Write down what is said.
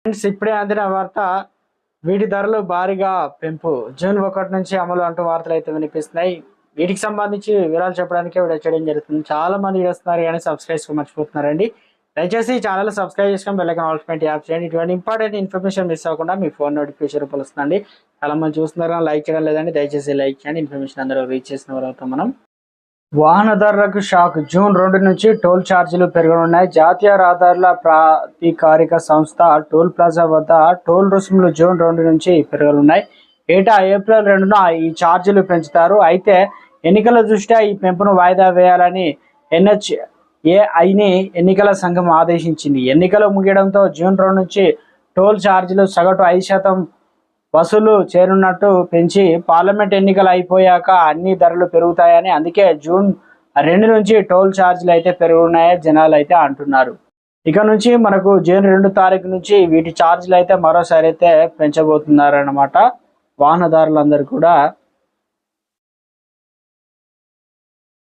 Friends, ఇప్పుడే అందిన వార్త. వీటి ధరలు భారీగా పెంపు జూన్ 1 నుంచి అమలు అంటూ వార్తలు అయితే వినిపిస్తున్నాయి. వీటికి సంబంధించి వివరాలు చెప్పడానికి వీడియో చేయడం జరుగుతుంది. చాలా మంది చేస్తున్నారు కానీ సబ్స్క్రైబ్ మర్చిపోతున్నారండి. దయచేసి ఈ ఛానల్ సబ్స్క్రైబ్ చేసుకొని బెల్ ఐకాన్ ఆల్ యాప్ చేయండి. ఇటువంటి ఇంపార్టెంట్ ఇన్ఫర్మేషన్ మిస్ అవ్వకుండా మీ ఫోన్ నోటిఫికేషన్ రూపంలో వస్తుందండి. చాలా మంది చూస్తున్నారు కానీ లైక్ చేయడం లేదండి. దయచేసి లైక్ చేయండి. ఇన్ఫర్మేషన్ అందరూ రీచ్ చేసిన వారు అవుతాం మనం. వాహనదారులకు షాక్. జూన్ 2 నుంచి టోల్ ఛార్జీలు పెరగనున్నాయి. జాతీయ రహదారుల ప్రాధికారిక సంస్థ టోల్ ప్లాజా వద్ద టోల్ రుసుములు జూన్ 2 నుంచి పెరగనున్నాయి. ఏటా ఏప్రిల్ 2న ఈ ఛార్జీలు పెంచుతారు. అయితే ఎన్నికల దృష్ట్యా ఈ పెంపును వాయిదా వేయాలని NHAIని ఎన్నికల సంఘం ఆదేశించింది. ఎన్నికలు ముగియడంతో జూన్ 2 నుంచి టోల్ ఛార్జీలు సగటు 5% వసూలు చేరున్నట్టు పెంచి పార్లమెంట్ ఎన్నికలు అయిపోయాక అన్ని ధరలు పెరుగుతాయని, అందుకే జూన్ 2 నుంచి టోల్ ఛార్జీలు అయితే పెరుగున్నాయని జనాలు అయితే అంటున్నారు. ఇక నుంచి మనకు జూన్ 2 తారీఖు నుంచి వీటి ఛార్జీలు అయితే మరోసారి అయితే పెంచబోతున్నారన్నమాట వాహనదారులందరూ కూడా.